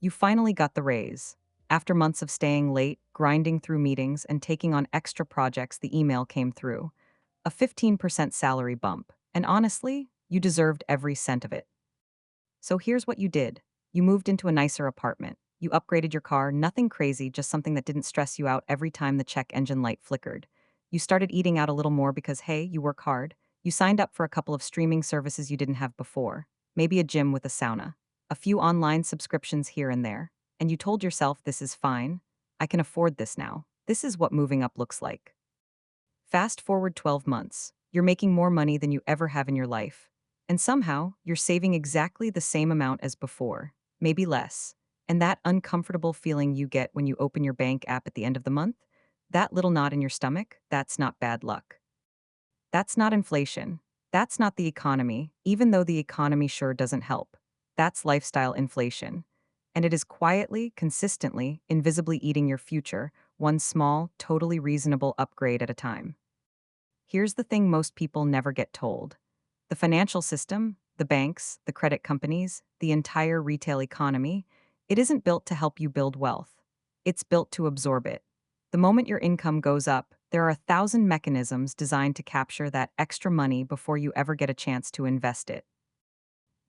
You finally got the raise. After months of staying late, grinding through meetings, and taking on extra projects, the email came through. A 15% salary bump. And honestly, you deserved every cent of it. So here's what you did. You moved into a nicer apartment. You upgraded your car, nothing crazy, just something that didn't stress you out every time the check engine light flickered. You started eating out a little more because, hey, you work hard. You signed up for a couple of streaming services you didn't have before, maybe a gym with a sauna, a few online subscriptions here and there. And you told yourself, this is fine. I can afford this now. This is what moving up looks like. Fast forward 12 months. You're making more money than you ever have in your life. And somehow, you're saving exactly the same amount as before, maybe less. And that uncomfortable feeling you get when you open your bank app at the end of the month, that little knot in your stomach, that's not bad luck. That's not inflation. That's not the economy, even though the economy sure doesn't help. That's lifestyle inflation. And it is quietly, consistently, invisibly eating your future, one small, totally reasonable upgrade at a time. Here's the thing most people never get told. The financial system, the banks, the credit companies, the entire retail economy, it isn't built to help you build wealth. It's built to absorb it. The moment your income goes up, there are 1,000 mechanisms designed to capture that extra money before you ever get a chance to invest it.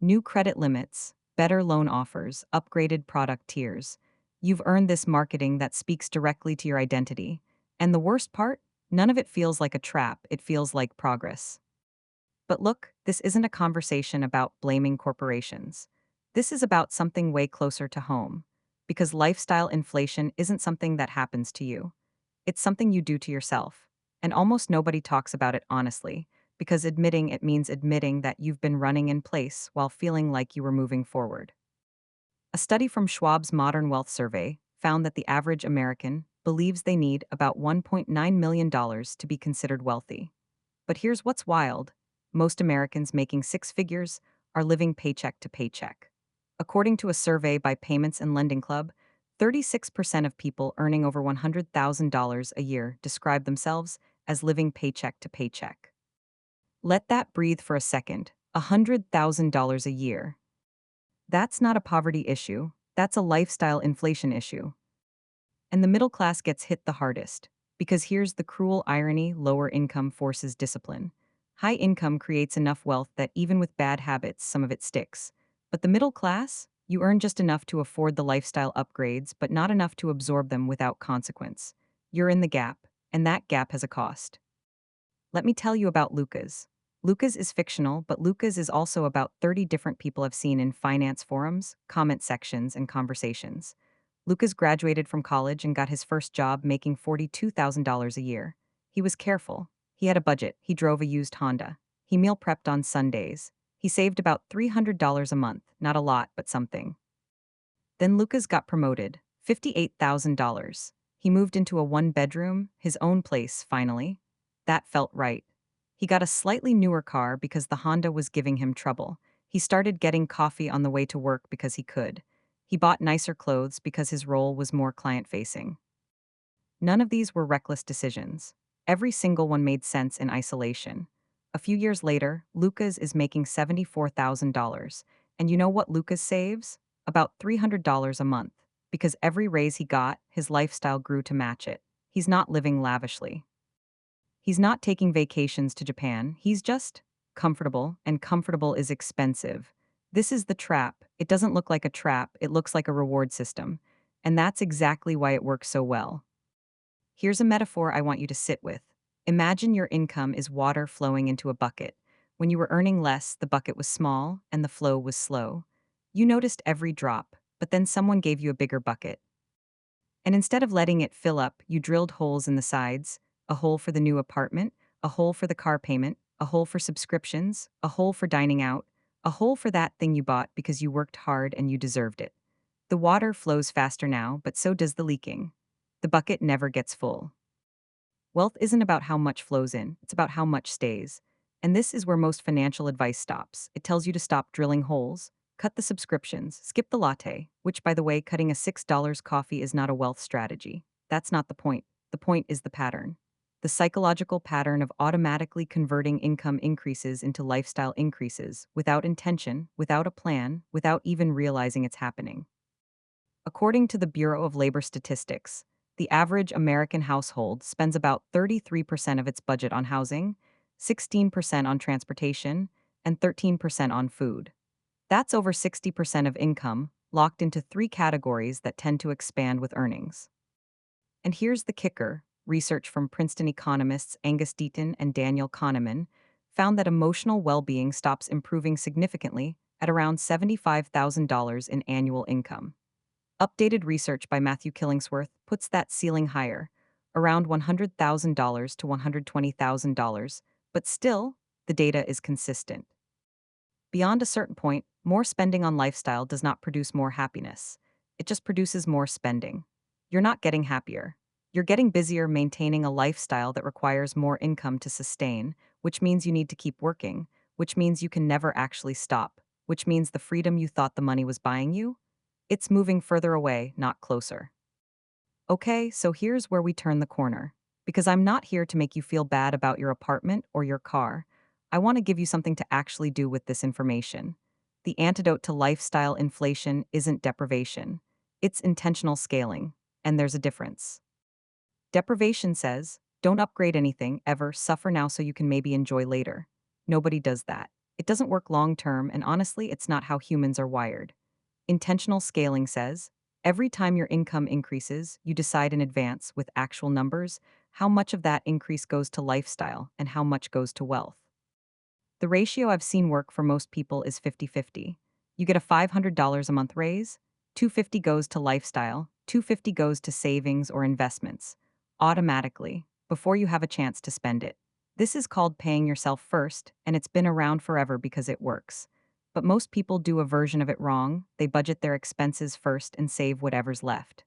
New credit limits, better loan offers, upgraded product tiers. You've earned this marketing that speaks directly to your identity. And the worst part? None of it feels like a trap, it feels like progress. But look, this isn't a conversation about blaming corporations. This is about something way closer to home. Because lifestyle inflation isn't something that happens to you. It's something you do to yourself. And almost nobody talks about it honestly, because admitting it means admitting that you've been running in place while feeling like you were moving forward. A study from Schwab's Modern Wealth Survey found that the average American believes they need about $1.9 million to be considered wealthy. But here's what's wild. Most Americans making six figures are living paycheck to paycheck. According to a survey by Payments and Lending Club, 36% of people earning over $100,000 a year describe themselves as living paycheck to paycheck. Let that breathe for a second. $100,000 a year. That's not a poverty issue, that's a lifestyle inflation issue. And the middle class gets hit the hardest. Because here's the cruel irony: lower income forces discipline. High income creates enough wealth that even with bad habits, some of it sticks. But the middle class? You earn just enough to afford the lifestyle upgrades, but not enough to absorb them without consequence. You're in the gap, and that gap has a cost. Let me tell you about Lucas. Lucas is fictional, but Lucas is also about 30 different people I've seen in finance forums, comment sections, and conversations. Lucas graduated from college and got his first job making $42,000 a year. He was careful. He had a budget. He drove a used Honda. He meal prepped on Sundays. He saved about $300 a month, not a lot, but something. Then Lucas got promoted, $58,000. He moved into a one-bedroom, his own place, finally. That felt right. He got a slightly newer car because the Honda was giving him trouble. He started getting coffee on the way to work because he could. He bought nicer clothes because his role was more client-facing. None of these were reckless decisions. Every single one made sense in isolation. A few years later, Lucas is making $74,000. And you know what Lucas saves? About $300 a month. Because every raise he got, his lifestyle grew to match it. He's not living lavishly. He's not taking vacations to Japan, he's just comfortable, and comfortable is expensive. This is the trap. It doesn't look like a trap, it looks like a reward system. And that's exactly why it works so well. Here's a metaphor I want you to sit with. Imagine your income is water flowing into a bucket. When you were earning less, the bucket was small and the flow was slow. You noticed every drop, but then someone gave you a bigger bucket. And instead of letting it fill up, you drilled holes in the sides: a hole for the new apartment, a hole for the car payment, a hole for subscriptions, a hole for dining out, a hole for that thing you bought because you worked hard and you deserved it. The water flows faster now, but so does the leaking. The bucket never gets full. Wealth isn't about how much flows in, it's about how much stays. And this is where most financial advice stops. It tells you to stop drilling holes, cut the subscriptions, skip the latte, which, by the way, cutting a $6 coffee is not a wealth strategy. That's not the point. The point is the pattern. The psychological pattern of automatically converting income increases into lifestyle increases, without intention, without a plan, without even realizing it's happening. According to the Bureau of Labor Statistics, the average American household spends about 33% of its budget on housing, 16% on transportation, and 13% on food. That's over 60% of income, locked into three categories that tend to expand with earnings. And here's the kicker: research from Princeton economists Angus Deaton and Daniel Kahneman found that emotional well being stops improving significantly at around $75,000 in annual income. Updated research by Matthew Killingsworth puts that ceiling higher, around $100,000 to $120,000, but still, the data is consistent. Beyond a certain point, more spending on lifestyle does not produce more happiness. It just produces more spending. You're not getting happier. You're getting busier maintaining a lifestyle that requires more income to sustain, which means you need to keep working, which means you can never actually stop, which means the freedom you thought the money was buying you, it's moving further away, not closer. Okay, so here's where we turn the corner. Because I'm not here to make you feel bad about your apartment or your car. I want to give you something to actually do with this information. The antidote to lifestyle inflation isn't deprivation, it's intentional scaling. And there's a difference. Deprivation says, don't upgrade anything, ever, suffer now so you can maybe enjoy later. Nobody does that. It doesn't work long term, and honestly, it's not how humans are wired. Intentional scaling says, every time your income increases, you decide in advance, with actual numbers, how much of that increase goes to lifestyle and how much goes to wealth. The ratio I've seen work for most people is 50-50. You get a $500 a month raise, 250 goes to lifestyle, 250 goes to savings or investments, automatically, before you have a chance to spend it. This is called paying yourself first, and it's been around forever because it works. But most people do a version of it wrong. They budget their expenses first and save whatever's left.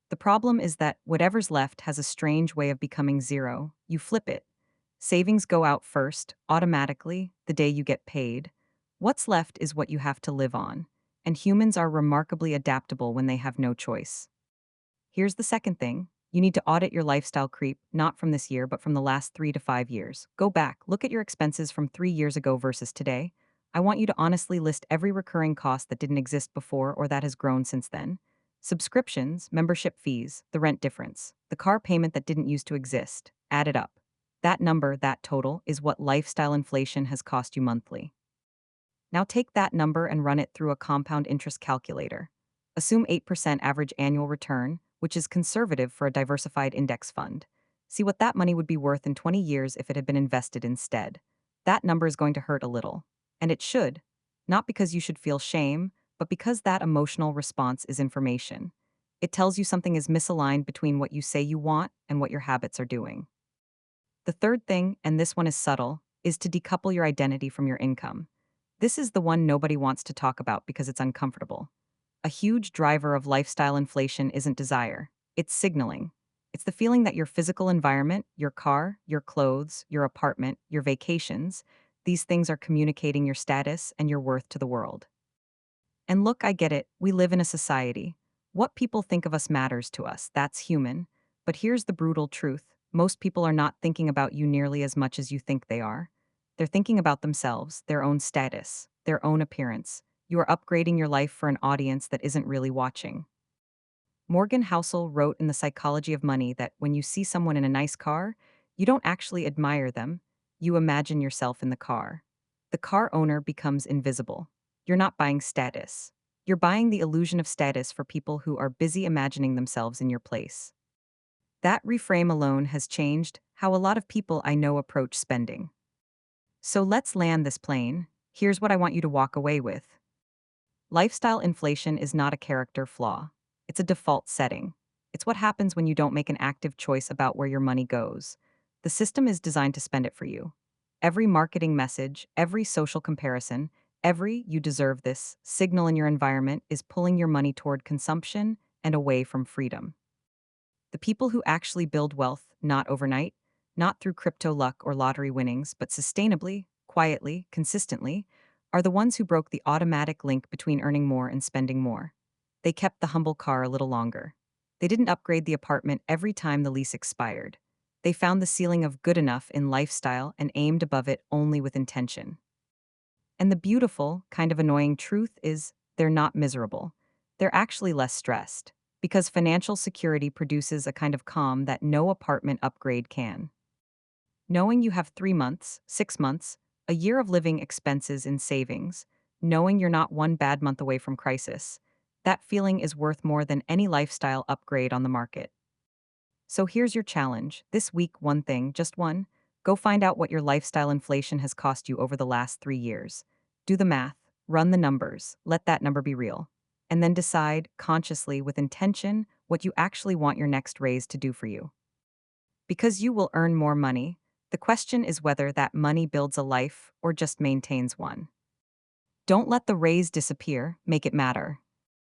The problem is that whatever's left has a strange way of becoming zero. You flip it. Savings go out first, automatically, the day you get paid. What's left is what you have to live on. And humans are remarkably adaptable when they have no choice. Here's the second thing: you need to audit your lifestyle creep, not from this year, but from the last 3 to 5 years. Go back, look at your expenses from 3 years ago versus today. I want you to honestly list every recurring cost that didn't exist before or that has grown since then. Subscriptions, membership fees, the rent difference, the car payment that didn't used to exist. Add it up. That number, that total, is what lifestyle inflation has cost you monthly. Now take that number and run it through a compound interest calculator. Assume 8% average annual return, which is conservative for a diversified index fund. See what that money would be worth in 20 years if it had been invested instead. That number is going to hurt a little. And it should. Not because you should feel shame, but because that emotional response is information. It tells you something is misaligned between what you say you want and what your habits are doing. The third thing, and this one is subtle, is to decouple your identity from your income. This is the one nobody wants to talk about because it's uncomfortable. A huge driver of lifestyle inflation isn't desire, it's signaling. It's the feeling that your physical environment, your car, your clothes, your apartment, your vacations, these things are communicating your status and your worth to the world. And look, I get it, we live in a society. What people think of us matters to us, that's human. But here's the brutal truth: most people are not thinking about you nearly as much as you think they are. They're thinking about themselves, their own status, their own appearance. You are upgrading your life for an audience that isn't really watching. Morgan Housel wrote in The Psychology of Money that when you see someone in a nice car, you don't actually admire them, you imagine yourself in the car. The car owner becomes invisible. You're not buying status. You're buying the illusion of status for people who are busy imagining themselves in your place. That reframe alone has changed how a lot of people I know approach spending. So let's land this plane. Here's what I want you to walk away with. Lifestyle inflation is not a character flaw. It's a default setting. It's what happens when you don't make an active choice about where your money goes. The system is designed to spend it for you. Every marketing message, every social comparison, every "you deserve this" signal in your environment is pulling your money toward consumption and away from freedom. The people who actually build wealth, not overnight, not through crypto luck or lottery winnings, but sustainably, quietly, consistently, are the ones who broke the automatic link between earning more and spending more. They kept the humble car a little longer. They didn't upgrade the apartment every time the lease expired. They found the ceiling of good enough in lifestyle and aimed above it only with intention. And the beautiful, kind of annoying truth is, they're not miserable. they're actually less stressed because financial security produces a kind of calm that no apartment upgrade can. Knowing you have 3 months, 6 months, a year of living expenses in savings, knowing you're not one bad month away from crisis, that feeling is worth more than any lifestyle upgrade on the market. So here's your challenge. This week, one thing, just one. Go find out what your lifestyle inflation has cost you over the last 3 years. Do the math, run the numbers, let that number be real. And then decide, consciously, with intention, what you actually want your next raise to do for you. Because you will earn more money, the question is whether that money builds a life or just maintains one. Don't let the raise disappear, make it matter.